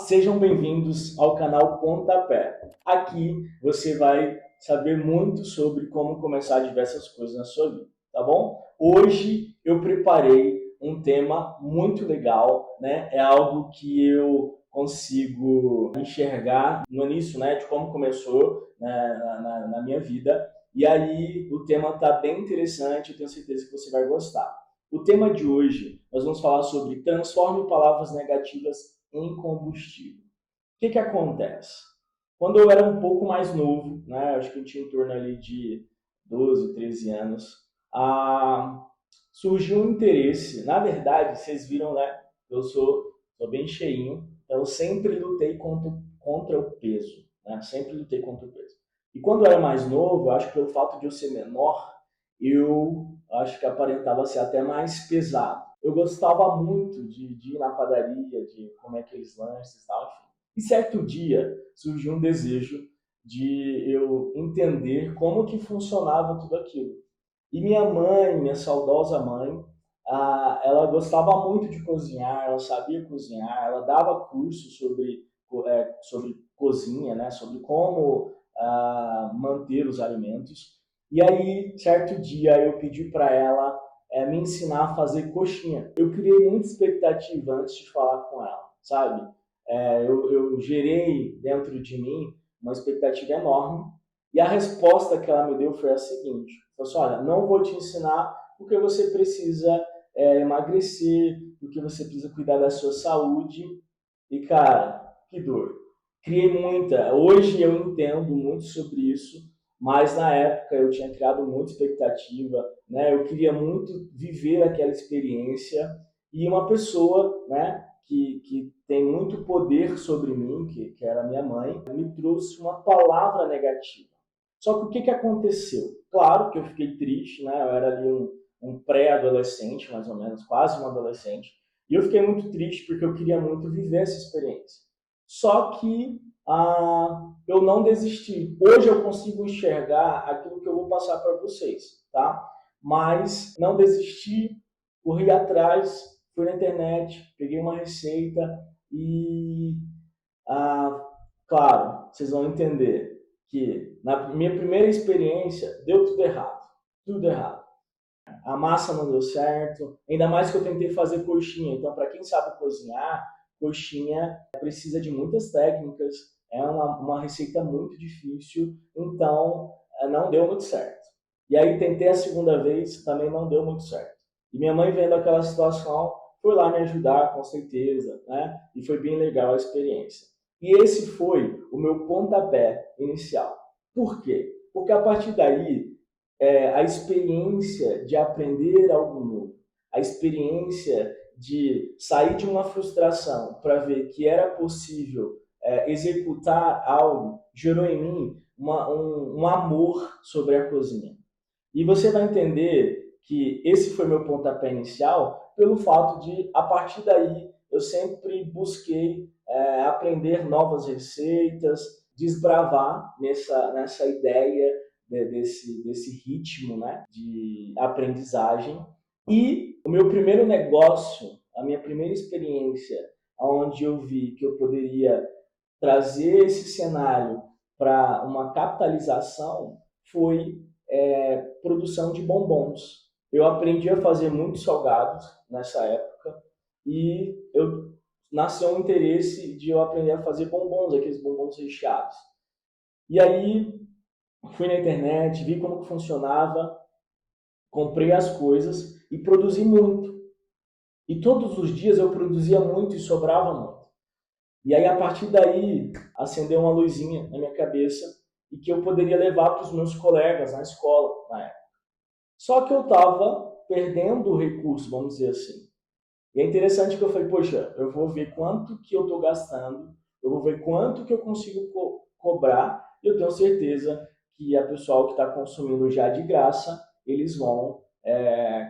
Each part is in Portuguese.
Sejam bem-vindos ao canal Pontapé. Aqui você vai saber muito sobre como começar diversas coisas na sua vida, tá bom? Hoje eu preparei um tema muito legal, né? É algo que eu consigo enxergar no início, né, de como começou, né, na minha vida. E aí o tema está bem interessante, eu tenho certeza que você vai gostar. O tema de hoje, nós vamos falar sobre transforme palavras negativas em combustível. O que acontece? Quando eu era um pouco mais novo, né, acho que eu tinha em torno ali de 12, 13 anos, surgiu um interesse. Na verdade, vocês viram, né, eu sou bem cheinho, então eu sempre lutei contra o peso, né, sempre lutei contra o peso. E quando eu era mais novo, acho que pelo fato de eu ser menor, eu acho que aparentava ser até mais pesado. Eu gostava muito de ir na padaria, de comer aqueles lanches e tal, enfim. E certo dia surgiu um desejo de eu entender como que funcionava tudo aquilo. E minha mãe, minha saudosa mãe, ela gostava muito de cozinhar, ela sabia cozinhar, ela dava cursos sobre cozinha, né, sobre como manter os alimentos. E aí, certo dia, eu pedi para ela me ensinar a fazer coxinha. Eu criei muita expectativa antes de falar com ela, sabe? Eu gerei dentro de mim uma expectativa enorme e a resposta que ela me deu foi a seguinte: falou assim, olha, não vou te ensinar porque você precisa emagrecer, porque você precisa cuidar da sua saúde. E cara, que dor. Criei muita. Hoje eu entendo muito sobre isso, mas na época eu tinha criado muita expectativa, né? Eu queria muito viver aquela experiência e uma pessoa, né, que tem muito poder sobre mim, que era minha mãe, me trouxe uma palavra negativa. Só que o que aconteceu? Claro que eu fiquei triste, né? Eu era ali um pré-adolescente, mais ou menos, quase um adolescente. E eu fiquei muito triste porque eu queria muito viver essa experiência. Só que eu não desisti. Hoje eu consigo enxergar aquilo que eu vou passar para vocês, tá? Mas não desisti, corri atrás, fui na internet, peguei uma receita e, ah, claro, vocês vão entender que na minha primeira experiência deu tudo errado. Tudo errado. A massa não deu certo, ainda mais que eu tentei fazer coxinha. Então, para quem sabe cozinhar, coxinha precisa de muitas técnicas, é uma receita muito difícil, então não deu muito certo. E aí tentei a segunda vez, também não deu muito certo. E minha mãe vendo aquela situação, foi lá me ajudar, com certeza, né? E foi bem legal a experiência. E esse foi o meu pontapé inicial. Por quê? Porque a partir daí a experiência de aprender algo novo, a experiência de sair de uma frustração para ver que era possível executar algo, gerou em mim um amor sobre a cozinha. E você vai entender que esse foi meu pontapé inicial pelo fato de, a partir daí, eu sempre busquei aprender novas receitas, desbravar nessa ideia desse ritmo, né, de aprendizagem. E o meu primeiro negócio, a minha primeira experiência, onde eu vi que eu poderia trazer esse cenário para uma capitalização, foi produção de bombons. Eu aprendi a fazer muitos salgados nessa época e nasceu um interesse de eu aprender a fazer bombons, aqueles bombons recheados. E aí fui na internet, vi como que funcionava, comprei as coisas e produzi muito. E todos os dias eu produzia muito e sobrava muito. E aí, a partir daí, acendeu uma luzinha na minha cabeça e que eu poderia levar para os meus colegas na escola, na época. Só que eu estava perdendo o recurso, vamos dizer assim. E é interessante que eu falei, poxa, eu vou ver quanto que eu estou gastando, eu vou ver quanto que eu consigo cobrar, e eu tenho certeza que a pessoal que está consumindo já de graça, eles vão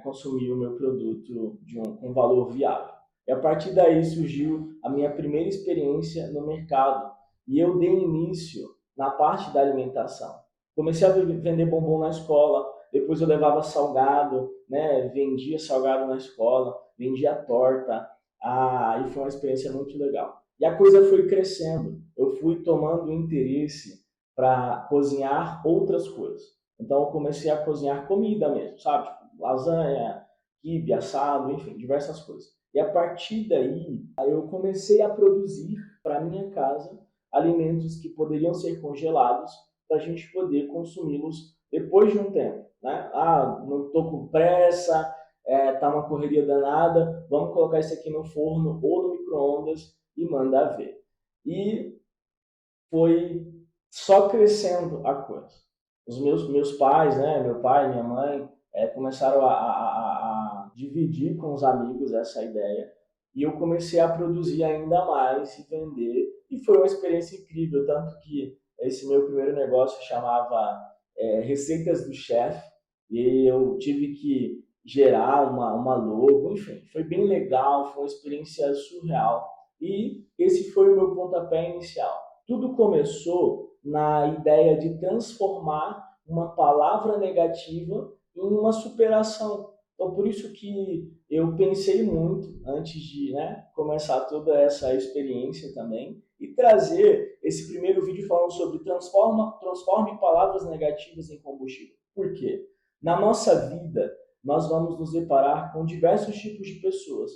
consumir o meu produto com um valor viável. E a partir daí surgiu a minha primeira experiência no mercado. E eu dei início na parte da alimentação. Comecei a vender bombom na escola, depois eu levava salgado, né? Vendia salgado na escola, vendia torta. E foi uma experiência muito legal. E a coisa foi crescendo. Eu fui tomando interesse para cozinhar outras coisas. Então eu comecei a cozinhar comida mesmo, sabe? Tipo, lasanha, quibe, assado, enfim, diversas coisas. E a partir daí, aí eu comecei a produzir para minha casa alimentos que poderiam ser congelados para a gente poder consumi-los depois de um tempo, né? Ah, não estou com pressa, tá uma correria danada, vamos colocar isso aqui no forno ou no micro-ondas e mandar ver. E foi só crescendo a coisa. Os meus pais, né, meu pai, minha mãe, começaram a dividir com os amigos essa ideia e eu comecei a produzir ainda mais e vender e foi uma experiência incrível, tanto que esse meu primeiro negócio chamava Receitas do Chefe e eu tive que gerar uma logo, enfim, foi bem legal, foi uma experiência surreal e esse foi o meu pontapé inicial. Tudo começou na ideia de transformar uma palavra negativa em uma superação. Então, por isso que eu pensei muito antes de, né, começar toda essa experiência também e trazer esse primeiro vídeo falando sobre transforme palavras negativas em combustível. Por quê? Na nossa vida, nós vamos nos deparar com diversos tipos de pessoas,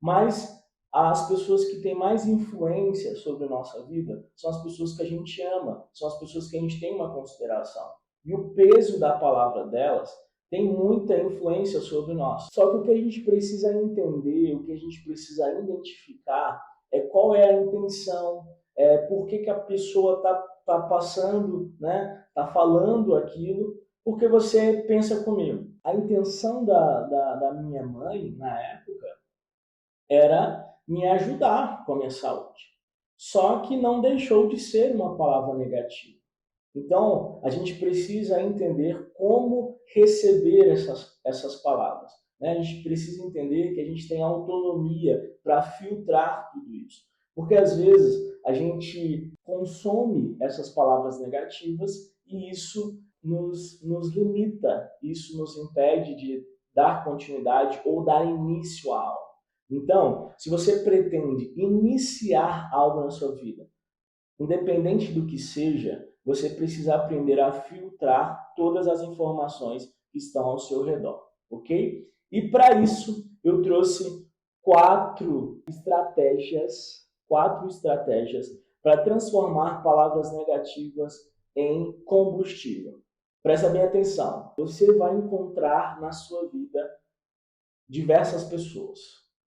mas as pessoas que têm mais influência sobre a nossa vida são as pessoas que a gente ama, são as pessoas que a gente tem uma consideração. E o peso da palavra delas tem muita influência sobre nós. Só que o que a gente precisa entender, o que a gente precisa identificar é qual é a intenção, por que a pessoa tá passando, né, tá falando aquilo, porque você pensa comigo. A intenção da minha mãe, na época, era me ajudar com a minha saúde. Só que não deixou de ser uma palavra negativa. Então, a gente precisa entender como receber essas palavras. Né? A gente precisa entender que a gente tem autonomia para filtrar tudo isso. Porque, às vezes, a gente consome essas palavras negativas e isso nos limita, isso nos impede de dar continuidade ou dar início a algo. Então, se você pretende iniciar algo na sua vida, independente do que seja, você precisa aprender a filtrar todas as informações que estão ao seu redor, ok? E para isso, eu trouxe quatro estratégias para transformar palavras negativas em combustível. Presta bem atenção. Você vai encontrar na sua vida diversas pessoas.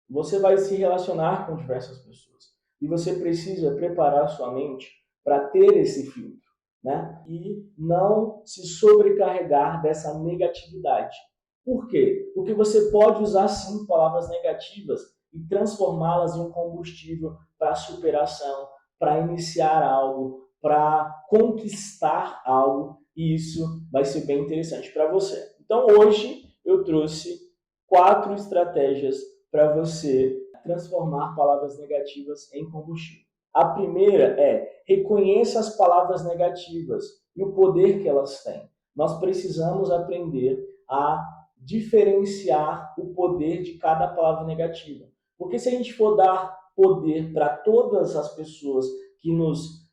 Você vai se relacionar com diversas pessoas. E você precisa preparar sua mente para ter esse filtro, né? E não se sobrecarregar dessa negatividade. Por quê? Porque você pode usar sim palavras negativas e transformá-las em um combustível para superação, para iniciar algo, para conquistar algo, e isso vai ser bem interessante para você. Então hoje eu trouxe 4 estratégias para você transformar palavras negativas em combustível. A primeira é reconheça as palavras negativas e o poder que elas têm. Nós precisamos aprender a diferenciar o poder de cada palavra negativa. Porque se a gente for dar poder para todas as pessoas que nos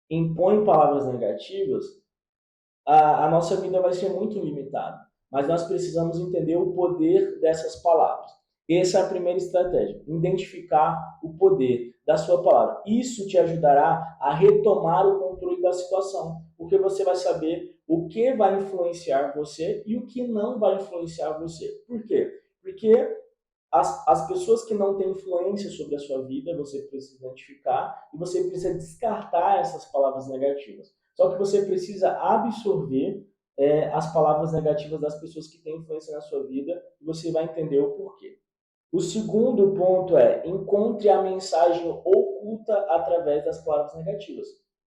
impõem palavras negativas, a nossa vida vai ser muito limitada. Mas nós precisamos entender o poder dessas palavras. Essa é a primeira estratégia, identificar o poder da sua palavra. Isso te ajudará a retomar o controle da situação, porque você vai saber o que vai influenciar você e o que não vai influenciar você. Por quê? Porque as pessoas que não têm influência sobre a sua vida, você precisa identificar e você precisa descartar essas palavras negativas. Só que você precisa absorver as palavras negativas das pessoas que têm influência na sua vida e você vai entender o porquê. O segundo ponto é encontre a mensagem oculta através das palavras negativas.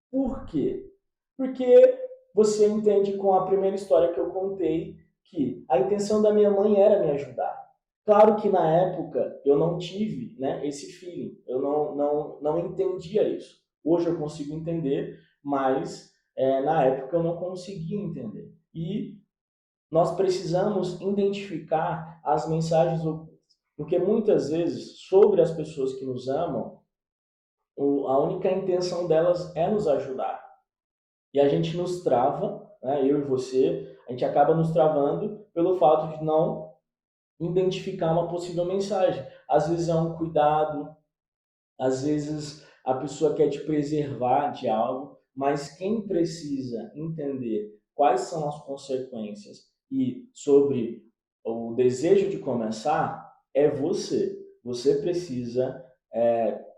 Por quê? Porque você entende com a primeira história que eu contei que a intenção da minha mãe era me ajudar. Claro que na época eu não tive, né, esse feeling, eu não entendia isso. Hoje eu consigo entender, mas na época eu não conseguia entender. E nós precisamos identificar as mensagens ocultas, porque muitas vezes sobre as pessoas que nos amam, a única intenção delas é nos ajudar. E a gente nos trava, né, eu e você, a gente acaba nos travando pelo fato de não identificar uma possível mensagem. Às vezes é um cuidado, às vezes a pessoa quer te preservar de algo, mas quem precisa entender quais são as consequências e sobre o desejo de começar é você. Você precisa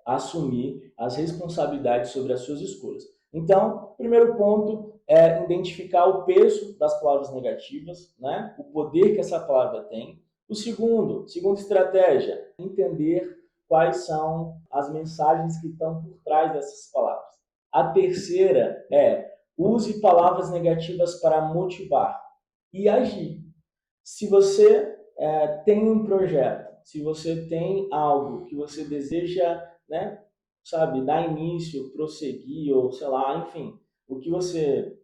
assumir as responsabilidades sobre as suas escolhas. Então, primeiro ponto é identificar o peso das palavras negativas, né? O poder que essa palavra tem. O segunda estratégia, entender quais são as mensagens que estão por trás dessas palavras. A terceira é use palavras negativas para motivar e agir. Se você tem um projeto, se você tem algo que você deseja, né, sabe, dar início, prosseguir, ou sei lá, enfim, o que você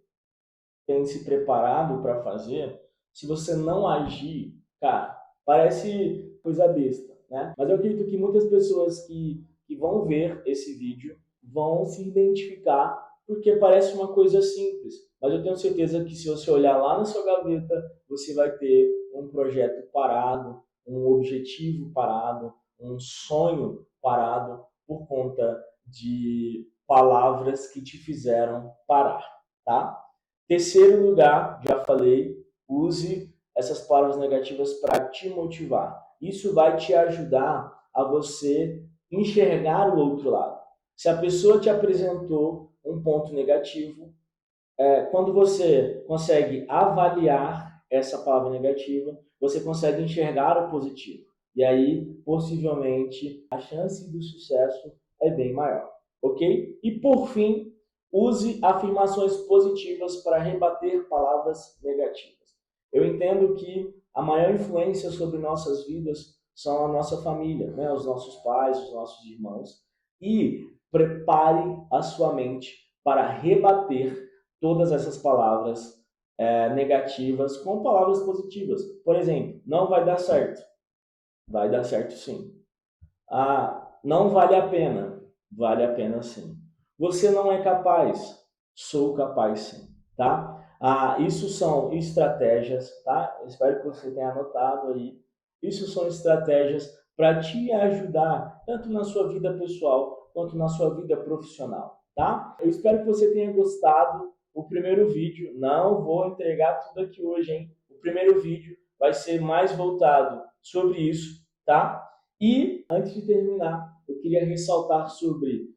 tem se preparado para fazer, se você não agir, cara, parece coisa besta, né? Mas eu acredito que muitas pessoas que vão ver esse vídeo vão se identificar porque parece uma coisa simples. Mas eu tenho certeza que se você olhar lá na sua gaveta, você vai ter um projeto parado, um objetivo parado, um sonho parado por conta de palavras que te fizeram parar, tá? Terceiro lugar, já falei, use essas palavras negativas para te motivar. Isso vai te ajudar a você enxergar o outro lado. Se a pessoa te apresentou um ponto negativo, quando você consegue avaliar essa palavra negativa, você consegue enxergar o positivo. E aí, possivelmente, a chance do sucesso é bem maior. Ok? E por fim, use afirmações positivas para rebater palavras negativas. Eu entendo que a maior influência sobre nossas vidas são a nossa família, né? Os nossos pais, os nossos irmãos. E prepare a sua mente para rebater todas essas palavras negativas com palavras positivas. Por exemplo, não vai dar certo. Vai dar certo sim. Ah, não vale a pena. Vale a pena sim. Você não é capaz. Sou capaz sim, tá? Ah, isso são estratégias, tá? Espero que você tenha anotado aí. Isso são estratégias para te ajudar tanto na sua vida pessoal quanto na sua vida profissional, tá? Eu espero que você tenha gostado. O primeiro vídeo, não vou entregar tudo aqui hoje, hein? O primeiro vídeo vai ser mais voltado sobre isso, tá? E, antes de terminar, eu queria ressaltar sobre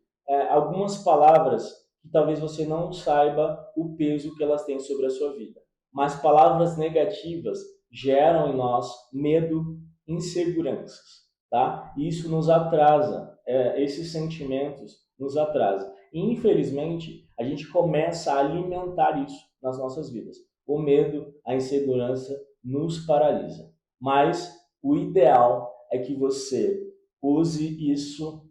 algumas palavras que talvez você não saiba o peso que elas têm sobre a sua vida. Mas palavras negativas geram em nós medo, inseguranças, tá? E isso nos atrasa, esses sentimentos nos atrasam. E, infelizmente, a gente começa a alimentar isso nas nossas vidas. O medo, a insegurança nos paralisa. Mas o ideal é que você use isso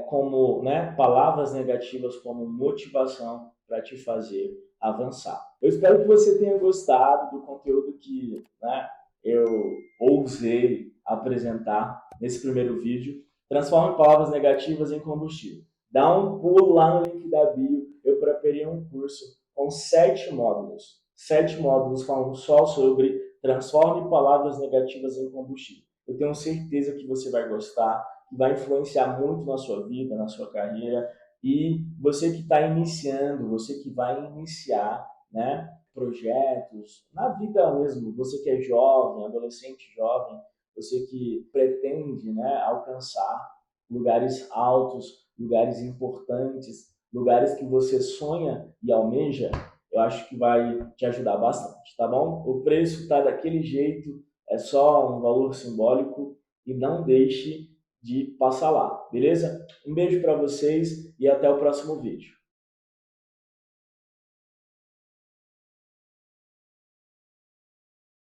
como, né, palavras negativas como motivação para te fazer avançar. Eu espero que você tenha gostado do conteúdo que, né, eu ousei apresentar nesse primeiro vídeo. Transforme palavras negativas em combustível. Dá um pulo lá no link da bio. Eu preparei um curso com 7 módulos. 7 módulos falando só sobre transforme palavras negativas em combustível. Eu tenho certeza que você vai gostar, que vai influenciar muito na sua vida, na sua carreira. E você que está iniciando, você que vai iniciar, né, projetos, na vida mesmo, você que é jovem, adolescente jovem, você que pretende, né, alcançar lugares altos, lugares importantes, lugares que você sonha e almeja, eu acho que vai te ajudar bastante, tá bom? O preço está daquele jeito, é só um valor simbólico e não deixe de passar lá, beleza? Um beijo para vocês e até o próximo vídeo.